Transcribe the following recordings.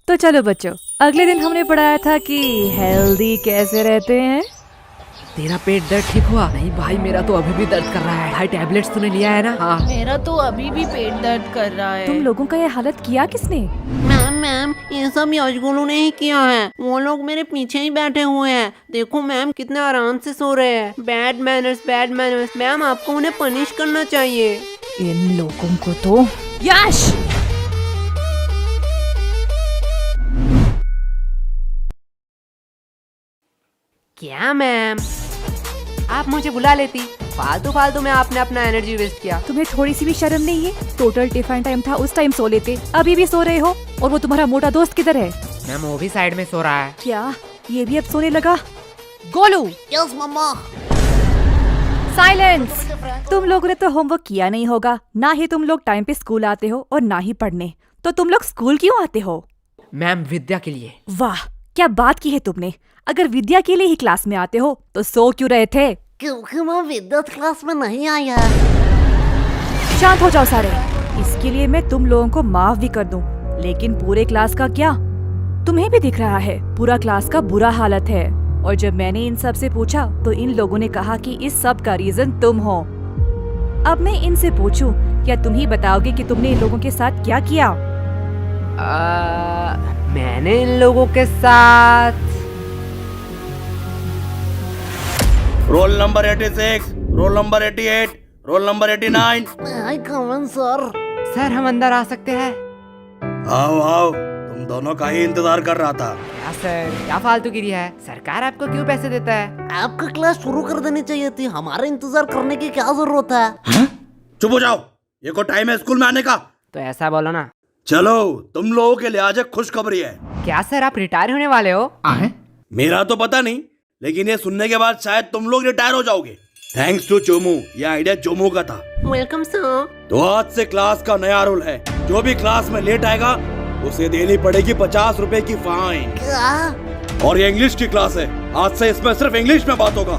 तो चलो बच्चों, अगले दिन हमने पढ़ाया था कि हेल्दी कैसे रहते हैं। तेरा पेट दर्द ठीक हुआ? नहीं भाई, मेरा तो अभी भी दर्द कर रहा है। भाई टैबलेट्स तूने लिया है ना? हाँ। मेरा तो अभी भी पेट दर्द कर रहा है। तुम लोगों का ये हालत किया किसने? मैम ये सब यशगुलू ने ही किया है। वो लोग मेरे पीछे ही बैठे हुए हैं। देखो मैम कितने आराम से सो रहे हैं। Bad manners. मैम आपको उन्हें पनिश करना चाहिए। इन लोगों को तो। यश! क्या मैम, आप मुझे बुला लेती। फालतू में आपने अपना एनर्जी वेस्ट किया। तुम्हें थोड़ी सी भी शर्म नहीं है? टोटल टिफिन टाइम था, उस टाइम सो लेते। अभी भी सो रहे हो। और वो तुम्हारा मोटा दोस्त किधर है? मैम वो भी साइड में सो रहा है। क्या ये भी अब सोने लगा? गोलू! यस मम्मा। साइलेंस! तुम लोगों ने तो होमवर्क किया नहीं होगा। ना ही तुम लोग टाइम पे स्कूल आते हो और ना ही पढ़ने। तो तुम लोग स्कूल क्यों आते हो? मैम विद्या के लिए। वाह, क्या बात की है तुमने। अगर विद्या के लिए ही क्लास में आते हो तो सो क्यों रहे थे? क्योंकि मैं विद्युत क्लास में नहीं आया। शांत हो जाओ सारे। इसके लिए मैं तुम लोगों को माफ भी कर दूं, लेकिन पूरे क्लास का क्या? तुम्हें भी दिख रहा है पूरा क्लास का बुरा हालत है। और जब मैंने इन सब से पूछा तो इन लोगों ने कहा कि इस सब का रीजन तुम हो। अब मैं इनसे पूछूं, क्या तुम ही बताओगे कि तुमने इन लोगों के साथ क्या किया? मैंने इन लोगों के साथ roll number 86, roll number 88, roll number 89। आई कमन सर। सर हम अंदर आ सकते हैं? आओ आओ, तुम दोनों का ही इंतजार कर रहा था। क्या सर, क्या फालतूगिरी है? सरकार आपको क्यों पैसे देता है? आपका क्लास शुरू कर देनी चाहिए थी। हमारे इंतजार करने की क्या जरूरत है? चुप हो जाओ, ये को टाइम है स्कूल में आने का। तो ऐसा बोलो ना। चलो, तुम लोगों के लिए आज एक खुशखबरी है। क्या सर, आप रिटायर होने वाले हो? मेरा तो पता नहीं, लेकिन ये सुनने के बाद शायद तुम लोग रिटायर हो जाओगे। थैंक्स टू चोमू, ये आइडिया चोमू का था। Welcome sir. तो आज से क्लास का नया रूल है, जो भी क्लास में लेट आएगा उसे देनी पड़ेगी 50 रुपए की फाइन। क्या? और ये इंग्लिश की क्लास है, आज से इसमें सिर्फ इंग्लिश में बात होगा।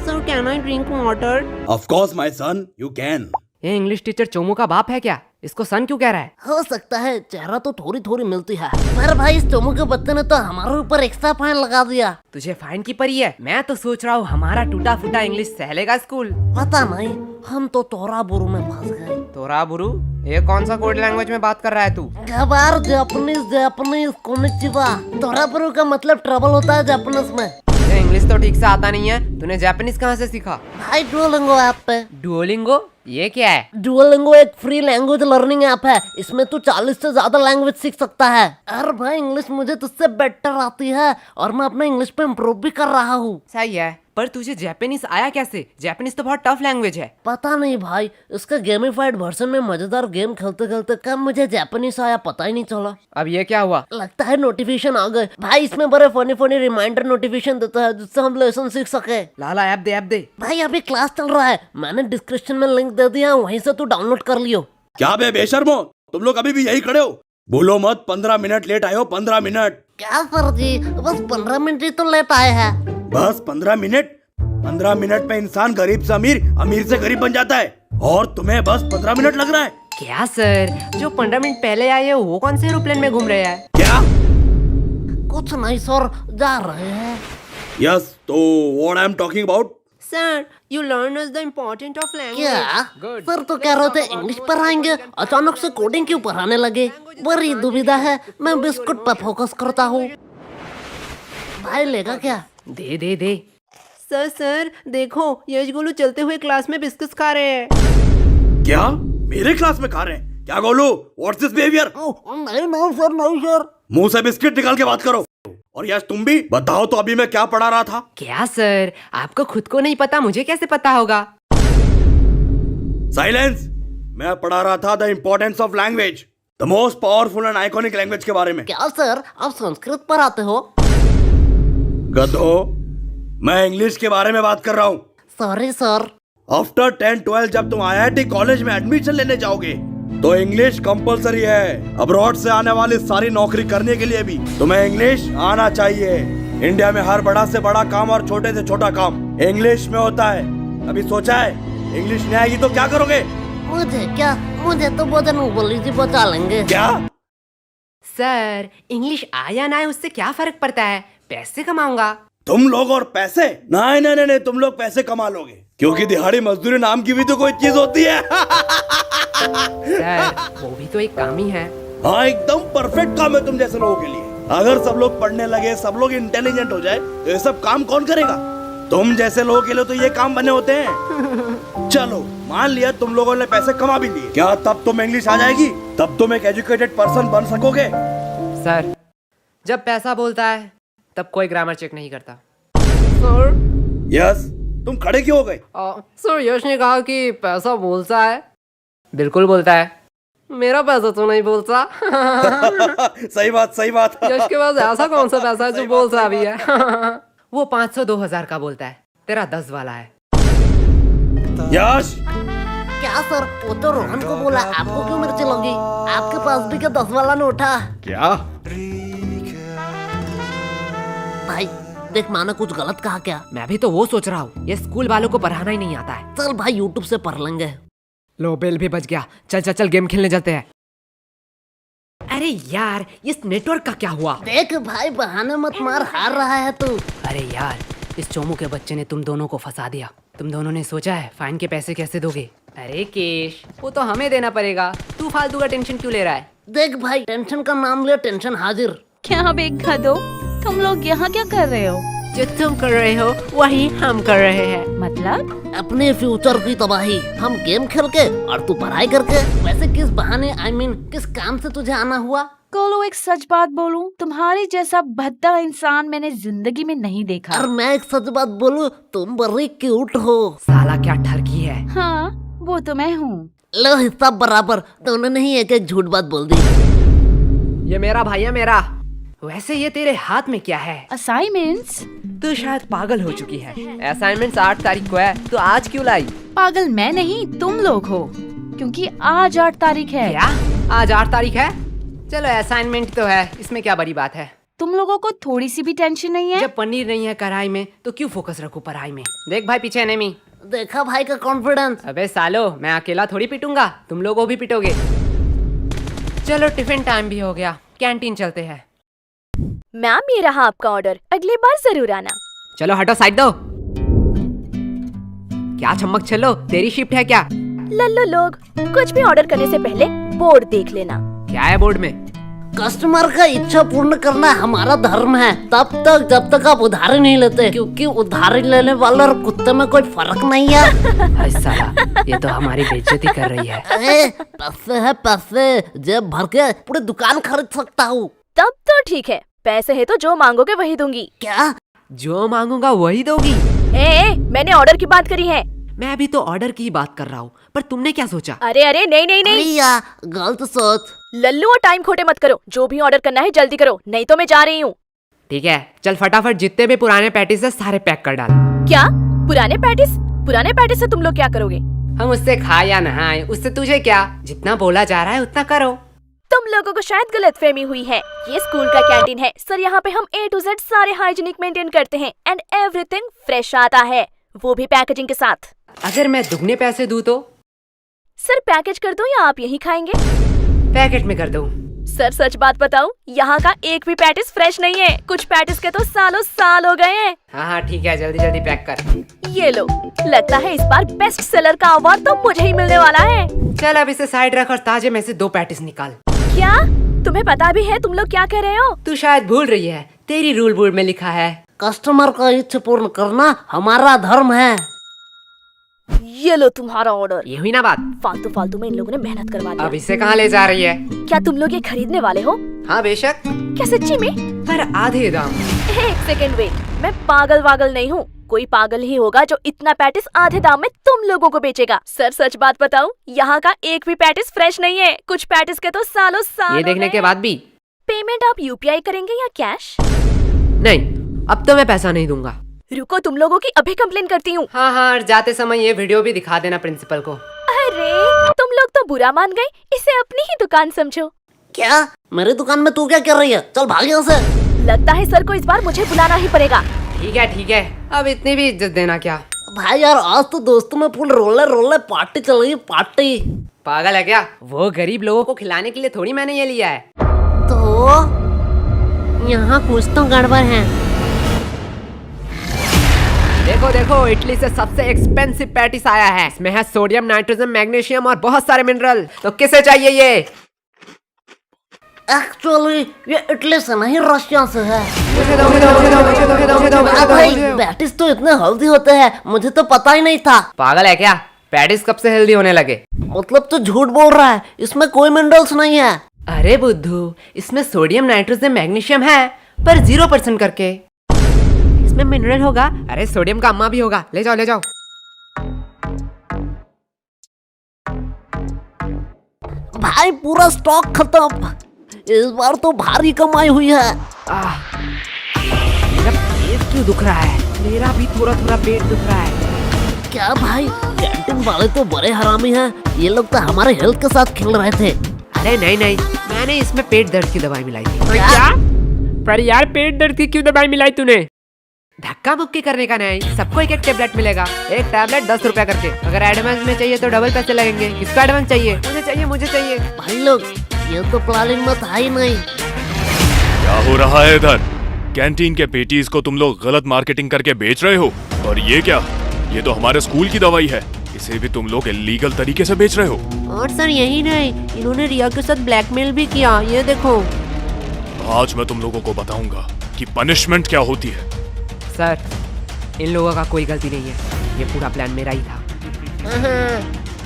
Sir can I drink water? Of course my son, you can. ये इंग्लिश टीचर चोमू का बाप है क्या? इसको सन क्यों कह रहा है? हो सकता है, चेहरा तो थोड़ी मिलती है। पर भाई इस चोमू के बच्चे ने तो हमारे ऊपर एक्स्ट्रा फाइन लगा दिया। तुझे फाइन की पड़ी है? मैं तो सोच रहा हूँ हमारा टूटा फूटा इंग्लिश सहलेगा स्कूल। पता नहीं, हम तो तोरा बुरु में फंस गए। तोरा बुरु? ये कौन सा कोड लैंग्वेज में बात कर रहा है तू? गबार जापानीज कोनिचिवा। तोरा बुरु का मतलब ट्रबल होता है जापानीज में। ये इंग्लिश तो ठीक से आता नहीं है, तूने जापानीज कहाँ से सीखा? भाई डुओलिंगो ऐप पे। डुओलिंगो? ये क्या है? डुओलिंगो एक फ्री लैंग्वेज लर्निंग ऐप है। इसमें तू 40 से ज्यादा लैंग्वेज सीख सकता है। अरे भाई इंग्लिश मुझे तुझसे बेटर आती है और मैं अपना इंग्लिश पे इम्प्रूव भी कर रहा हूँ। सही है, पर तुझे जापानीज आया कैसे? जापानीज तो बहुत टफ लैंग्वेज है। पता नहीं भाई, इसका गेमिफाइड वर्जन में मजेदार गेम खेलते खेलते कब मुझे जापानीज आया पता ही नहीं चला। अब ये क्या हुआ? लगता है नोटिफिकेशन आ गए। भाई इसमें बड़े फनी रिमाइंडर नोटिफिकेशन देता है जिससे हम लेसन सीख सके। लाला ऐप दे। भाई अभी क्लास चल रहा है, मैंने डिस्क्रिप्शन में लिंक दे दिया, वहीं से तू डाउनलोड कर लियो। क्या बे बेशर्मो, तुम लोग अभी भी यही खड़े हो? बोलो मत 15 मिनट लेट आए हो। 15 मिनट? क्या सर जी, बस 15 मिनट ही तो लेट आए हैं। बस 15 मिनट? 15 मिनट में इंसान गरीब से अमीर, अमीर से गरीब बन जाता है, और तुम्हें बस 15 मिनट लग रहा है? क्या सर, जो 15 मिनट पहले आए हैं वो कौन से एरोप्लेन में घूम रहे हैं? क्या? कुछ नहीं सर, जा रहे हैं। यस, तो what I am talking about? Sir, you learn us the important of language. क्या? Good. सर तो कह रहे थे इंग्लिश पढ़ाएंगे, अचानक से कोडिंग क्यों पढ़ाने लगे? बड़ी दुविधा है, मैं बिस्कुट पर फोकस करता हूँ। भाई लेगा क्या? दे। सर देखो, यशगुलू चलते हुए क्लास में बिस्किट्स खा रहे हैं। क्या मेरे क्लास में खा रहे हैं? क्या गोलू, व्हाट्स दिस बिहेवियर? नहीं सर। मुंह से बिस्किट निकाल के बात करो। और यश तुम भी बताओ तो, अभी मैं क्या पढ़ा रहा था? क्या सर, आपको खुद को नहीं पता, मुझे कैसे पता होगा? साइलेंस! मैं पढ़ा रहा था the importance of language, the most powerful and iconic language के बारे में। क्या सर, आप संस्कृत पढ़ाते हो? गधो, मैं इंग्लिश के बारे में बात कर रहा हूँ। Sorry sir. आफ्टर 10-12 जब तुम IIT कॉलेज में एडमिशन लेने जाओगे तो इंग्लिश कंपलसरी है। अब्रॉड से आने वाली सारी नौकरी करने के लिए भी तुम्हें इंग्लिश आना चाहिए। इंडिया में हर बड़ा से बड़ा काम और छोटे से छोटा काम इंग्लिश में होता है। अभी सोचा है इंग्लिश नहीं आएगी तो क्या करोगे? मुझे क्या, मुझे तो बोधन बोली जी बचा लेंगे। क्या? सर इंग्लिश आया ना है उससे क्या फर्क पड़ता है, पैसे कमाऊंगा। तुम लोग और पैसे? नहीं नहीं नहीं, तुम लोग पैसे कमा लोगे, क्योंकि दिहाड़ी मजदूरी नाम की भी तो कोई चीज होती है। सर वो भी तो एक काम ही है। हाँ एकदम परफेक्ट काम है तुम जैसे लोगों के लिए। अगर सब लोग पढ़ने लगे, सब लोग इंटेलिजेंट हो जाए, तो ये सब काम कौन करेगा? तुम जैसे लोगों के लिए तो ये काम बने होते हैं। चलो मान लिया तुम लोगों ने पैसे कमा भी लिए, क्या तब तुम इंग्लिश आ जाएगी? तब तुम एक एजुकेटेड पर्सन बन सकोगे? सर जब पैसा बोलता है तब कोई ग्रामर चेक नहीं करता। सर यस, तुम खड़े क्यों हो गए? सर यश ने कहा कि पैसा बोलता है। बिल्कुल बोलता है। मेरा पैसा तो नहीं बोलता। सही बात सही बात। यश के पास ऐसा कौन सा पैसा है जो बोलता भी है? वो 500-2000 का बोलता है, तेरा 10 वाला है। यश क्या सर, वो तो रोहन को बोला, आपको क्यों मिर्ची लगी? आपके पास भी क्या 10 वाला नोट है? क्या? भाई देख, माना कुछ गलत कहा क्या? मैं भी तो वो सोच रहा हूँ, ये स्कूल वालों को पढ़ाना ही नहीं आता है। चल भाई यूट्यूब से पढ़ लेंगे। लो बेल भी बच गया। चल चल चल गेम खेलने चलते हैं। अरे यार इस नेटवर्क का क्या हुआ? देख भाई, बहाने मत मार, हार रहा है तू। अरे यार इस चोमू के बच्चे ने तुम दोनों को फंसा दिया। तुम दोनों ने सोचा है फाइन के पैसे कैसे दोगे? अरे केश, वो तो हमें देना पड़ेगा, तू फालतू का टेंशन क्यों ले रहा है? देख भाई, टेंशन का नाम ले, टेंशन हाजिर। क्या बेखा दो, तुम लोग यहाँ क्या कर रहे हो? जो तुम कर रहे हो वही हम कर रहे हैं। मतलब? अपने फ्यूचर की तबाही, हम गेम खेल के और तू पढ़ाई करके। वैसे किस बहाने, I mean, किस काम से तुझे आना हुआ? कोलो एक सच बात बोलूं, तुम्हारी जैसा भद्दा इंसान मैंने जिंदगी में नहीं देखा। और मैं एक सच बात बोलूं, तुम बड़ी क्यूट हो। साला क्या ठरकी है। हाँ वो तो मैं हूँ। लो हिस्सा बराबर, दोनों ने ही एक एक झूठ बात बोल दी। ये मेरा भाई है मेरा। वैसे ये तेरे हाथ में क्या है? असाइनमेंट्स? तू शायद पागल हो चुकी है। असाइनमेंट्स 8 तारीख को है, तो आज क्यों लाई? पागल मैं नहीं, तुम लोग हो, क्योंकि आज 8 तारीख है। क्या आज 8 तारीख है? चलो असाइनमेंट तो है, इसमें क्या बड़ी बात है। तुम लोगों को थोड़ी सी भी टेंशन नहीं है? जब पनीर नहीं है कढ़ाई में तो क्यों फोकस रखूं पढ़ाई में। देख भाई पीछे एनिमी। देखा भाई का कॉन्फिडेंस। अबे सालो, मैं अकेला थोड़ी पिटूंगा, तुम लोगों भी पिटोगे। चलो टिफिन टाइम भी हो गया, कैंटीन चलते हैं। मैम ये रहा आपका ऑर्डर, अगली बार जरूर आना। चलो हटो साइड दो। क्या चम्मक चलो, तेरी शिफ्ट है क्या? लल्लो लोग, कुछ भी ऑर्डर करने से पहले बोर्ड देख लेना। क्या है बोर्ड में? कस्टमर का इच्छा पूर्ण करना हमारा धर्म है, तब तक जब तक आप उधारी नहीं लेते, क्योंकि उधारी लेने वाले और कुत्ते में कोई फर्क नहीं है। अरे साला, ये तो हमारी बेइज्जती कर रही है। अरे पैसे है पैसे, जेब भर के पूरी दुकान खरीद सकता हूँ। तब तो ठीक है, पैसे है तो जो मांगोगे वही दूंगी। क्या? जो मांगूंगा वही दोगी? मैंने ऑर्डर की बात करी है। मैं अभी तो ऑर्डर की ही बात कर रहा हूँ, पर तुमने क्या सोचा? अरे अरे नहीं नहीं नहीं, या गलत सोच। लल्लू और टाइम खोटे मत करो, जो भी ऑर्डर करना है जल्दी करो, नहीं तो मैं जा रही हूँ। ठीक है चल फटाफट, जितने भी पुराने पैटीज है सारे पैक कर डाल। क्या पुराने पैटिस? पुराने पैटिस से तुम लोग क्या करोगे? हम उससे खाए या नहाए, उससे तुझे क्या? जितना बोला जा रहा है उतना करो। तुम लोगों को शायद गलतफहमी हुई है, ये स्कूल का कैंटीन है सर, यहाँ पे हम A to Z सारे हाइजीनिक मेंटेन करते हैं एंड एवरीथिंग फ्रेश आता है, वो भी पैकेजिंग के साथ। अगर मैं दुगने पैसे दूं तो? सर पैकेज कर दूं या आप यही खाएंगे? पैकेट में कर दूं। सर सच बात बताऊं, यहाँ का एक भी पैटिस फ्रेश नहीं है, कुछ पैटिस के तो सालों साल हो गए हैं। हाँ ठीक है, जल्दी जल्दी पैक कर। ये लो, लगता है इस बार बेस्ट सेलर का अवार्ड तो मुझे ही मिलने वाला है। चल अब इसे साइड रख और ताजे में से 2 पैटिस निकाल। क्या तुम्हें पता भी है तुम लोग क्या कर रहे हो? तू शायद भूल रही है, तेरी रूल बोर्ड में लिखा है कस्टमर का इच्छा पूर्ण करना हमारा धर्म है। ये लो तुम्हारा ऑर्डर। ये हुई ना बात? फालतू फालतू में इन लोगों ने मेहनत करवा अब दी। इसे कहाँ ले जा रही है? क्या तुम लोग ये खरीदने वाले हो? हाँ बेशक, क्या सच्ची में? पर आधे दाम। एक सेकेंड वेट, मैं पागल वागल नहीं हूँ, कोई पागल ही होगा जो इतना पैटिस आधे दाम में तुम लोगों को बेचेगा। सर सच बात बताऊं, यहाँ का एक भी पैटिस फ्रेश नहीं है, कुछ पैटिस के तो सालों साल ये देखने के बाद भी? पेमेंट आप UPI करेंगे या कैश? नहीं, अब तो मैं पैसा नहीं दूंगा। रुको, तुम लोगों की अभी कंप्लेन करती हूँ। हाँ हाँ, और जाते समय ये वीडियो भी दिखा देना प्रिंसिपल को। अरे तुम लोग तो बुरा मान गए, इसे अपनी ही दुकान समझो। क्या? मेरी दुकान में तू क्या कर रही है? चल भाग यहाँ से। लगता है सर को इस बार मुझे बुलाना ही पड़ेगा। ठीक है, अब इतनी भी इज्जत देना क्या? भाई यार, आज तो दोस्तों में फुल रोले पार्टी चल रही है, पार्टी। पागल है क्या? वो गरीब लोगों को खिलाने के लिए थोड़ी मैंने ये लिया है। तो यहाँ कुछ तो गड़बड़ है। देखो देखो, इटली से सबसे एक्सपेंसिव पैटिस आया है। इसमें है सोडियम, नाइट्रोजन, मैग्नीशियम और बहुत सारे मिनरल। तो किसे चाहिए ये? एक्चुअली ये इटली से नहीं, रशिया से है। मुझे दो, मुझे दो, मुझे दो, मुझे दो, मुझे दो, मुझे दो, मुझे दो, भाई मुझे दो। पैटिस तो इतने हेल्दी होते हैं, मुझे तो पता ही नहीं था। पागल है क्या? पैटिस कब से हेल्दी होने लगे? मतलब तो झूठ बोल रहा है, इसमें कोई मिनरल्स नहीं है। अरे बुद्धू, इसमें सोडियम, नाइट्रोजन, मैग्नीशियम है, पर 0% करके। इसमें मिनरल होगा। अरे सोडियम का अम्मा भी होगा। ले जाओ, ले जाओ। भाई पूरा स्टॉक खत्म। इस बार तो भारी कमाई हुई है। मेरा पेट क्यों दुख रहा है? मेरा भी थोड़ा थोड़ा पेट दुख रहा है। क्या भाई, कैंटीन वाले तो बड़े हरामी हैं। ये लोग तो हमारे हेल्थ के साथ खेल रहे थे। अरे नहीं नहीं, मैंने इसमें पेट दर्द की दवाई मिलाई थी। क्या? पर यार, पेट दर्द की क्यों दवाई मिलाई तूने? धक्का मुक्की करने का नहीं, सबको एक एक टेबलेट मिलेगा। एक टेबलेट 10 रुपया करके। अगर एडवांस में चाहिए तो डबल पैसे लगेंगे। किसको एडवांस चाहिए? मुझे चाहिए, मुझे चाहिए। भाई लोग, ये तो प्लानिंग में था ही नहीं। क्या हो रहा है इधर? कैंटीन के पेटीज को तुम लोग गलत मार्केटिंग करके बेच रहे हो। और ये क्या? ये तो हमारे स्कूल की दवाई है। इसे भी तुम लोग इलीगल तरीके से बेच रहे हो। और सर यही नहीं, इन्होंने रिया के साथ ब्लैकमेल भी किया। ये देखो। आज मैं तुम लोगों को बताऊंगा कि पनिशमेंट क्या होती है। सर, इन लोगों का कोई गलती नहीं है। ये पूरा प्लान मेरा ही था।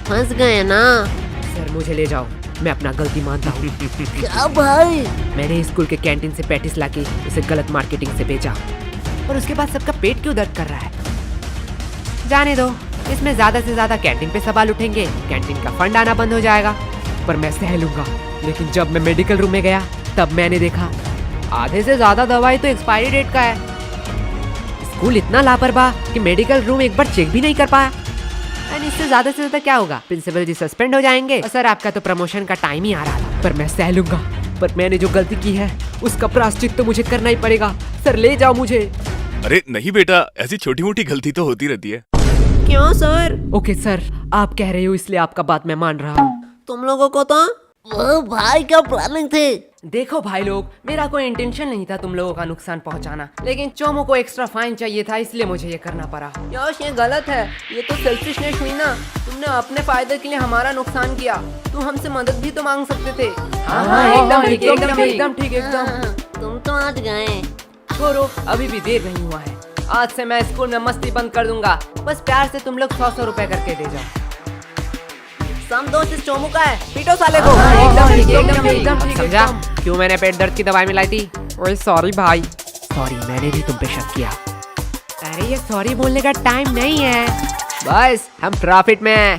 फंस गए ना। सर मुझे ले जाओ, मैं अपना गलती मानता हूँ। क्या भाई? मैंने स्कूल के कैंटीन से पैटिस लाके इसे गलत मार्केटिंग से बेचा, और उसके बाद सबका पेट क्यों दर्द कर रहा है? जाने दो, इसमें ज्यादा से ज्यादा कैंटीन पे सवाल उठेंगे, कैंटीन का फंड आना बंद हो जाएगा, पर मैं सह लूंगा। लेकिन जब मैं मेडिकल रूम में गया तब मैंने देखा आधे से ज्यादा दवाई तो एक्सपायरी डेट का है। स्कूल इतना लापरवाह कि मेडिकल रूम एक बार चेक भी नहीं कर पाया। एंड इससे ज्यादा से ज्यादा क्या होगा? प्रिंसिपल जी सस्पेंड हो जाएंगे। और सर, आपका तो प्रमोशन का टाइम ही आ रहा था, पर मैं सह लूंगा। पर मैंने जो गलती की है उसका प्रायश्चित तो मुझे करना ही पड़ेगा। सर ले जाओ मुझे। अरे नहीं बेटा, ऐसी छोटी मोटी गलती तो होती रहती है। क्यों सर? ओके सर, आप कह रहे हो इसलिए आपका बात मैं मान रहा हूँ। तुम लोगों को तो वो भाई क्या प्लानिंग थी? देखो भाई लोग, मेरा कोई इंटेंशन नहीं था तुम लोगों का नुकसान पहुंचाना, लेकिन चोमो को एक्स्ट्रा फाइन चाहिए था, इसलिए मुझे ये करना पड़ा। यश, ये गलत है। ये तो सेल्फिशनेस हुई ना। तुमने अपने फायदे के लिए हमारा नुकसान किया। तुम हमसे मदद भी तो मांग सकते थे। हाँ, एकदम ठीक, एकदम ठीक, एकदम ठीक, एकदम। तुम तो आज गए। छोड़ो, अभी भी देर नहीं हुआ है। आज से मैं स्कूल में मस्ती बंद कर दूंगा। बस प्यार से तुम लोग 100 रुपए करके दे जाओ। सम दोस्त इस चोमू का है, पीटो साले को। एकदम ठीक, एकदम ठीक, एकदम ठीक, समझा एकदम। क्यों मैंने पेट दर्द की दवाई मिलाई थी? ओए सॉरी भाई। सॉरी, मैंने भी तुम पे शक किया। अरे ये सॉरी बोलने का टाइम नहीं है। बस हम प्रॉफिट में हैं।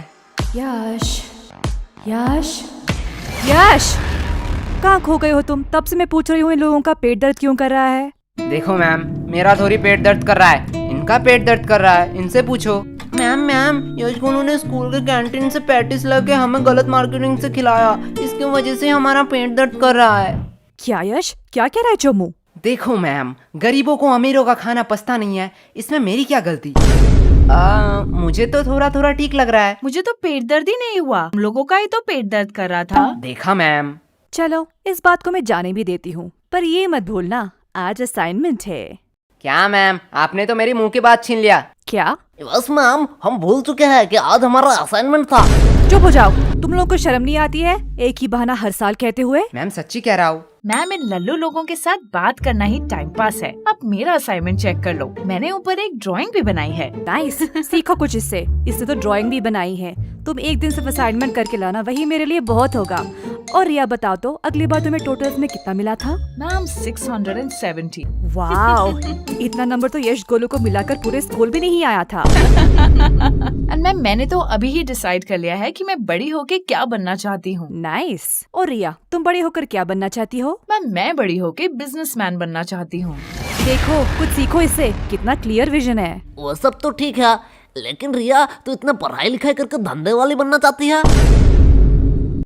यश, यश, यश, कहाँ खो गए हो तुम? तब से मैं पूछ रही हूँ इन लोगों का पेट दर्द क्यों कर रहा है? देखो मैम, मेरा थोड़ी पेट दर्द कर रहा है, इनका पेट दर्द कर रहा है। इनसे पूछो। मैम, यश गुनू ने स्कूल के कैंटीन से पैटिस लाके हमें गलत मार्केटिंग से खिलाया। इसकी वजह से हमारा पेट दर्द कर रहा है। क्या यश, क्या कह रहा है चोमू? देखो मैम, गरीबों को अमीरों का खाना पछता नहीं है, इसमें मेरी क्या गलती? मुझे तो थोड़ा थोड़ा ठीक लग रहा है। मुझे तो पेट दर्द ही नहीं हुआ, हम लोगों का ही तो पेट दर्द कर रहा था। देखा मैम। चलो, इस बात को मैं जाने भी देती हूँ, पर ये मत भूलना आज असाइनमेंट है। क्या मैम, आपने तो मेरी मुंह की बात छीन लिया। क्या? बस मैम, हम भूल चुके हैं कि आज हमारा असाइनमेंट था। चुप हो जाओ, तुम लोगों को शर्म नहीं आती है एक ही बहाना हर साल कहते हुए? मैम सच्ची कह रहा हूँ। मैम, इन लल्लू लोगों के साथ बात करना ही टाइम पास है। अब मेरा असाइनमेंट चेक कर लो, मैंने ऊपर एक ड्राइंग भी बनाई है। नाइस, सीखो कुछ इससे। इससे तो ड्राइंग भी बनाई है। तुम एक दिन सिर्फ असाइनमेंट करके लाना, वही मेरे लिए बहुत होगा। और रिया बताओ तो, अगली बार तुम्हें टोटल्स में कितना मिला था? मैम 670। वाओ, इतना नंबर तो यश गोलू को मिलाकर पूरे स्कूल भी नहीं आया था। एंड मैम, मैंने तो अभी ही डिसाइड कर लिया है कि मैं बड़ी होके क्या बनना चाहती हूँ। नाइस। और रिया, तुम बड़े होकर क्या बनना चाहती हो? मैम, मैं बड़ी होके बिजनेसमैन बनना चाहती हूँ। देखो, कुछ सीखो इससे, कितना क्लियर विजन है। वो सब तो ठीक है, लेकिन रिया तू इतना पढ़ाई लिखाई करके धंधे वाली बनना चाहती है?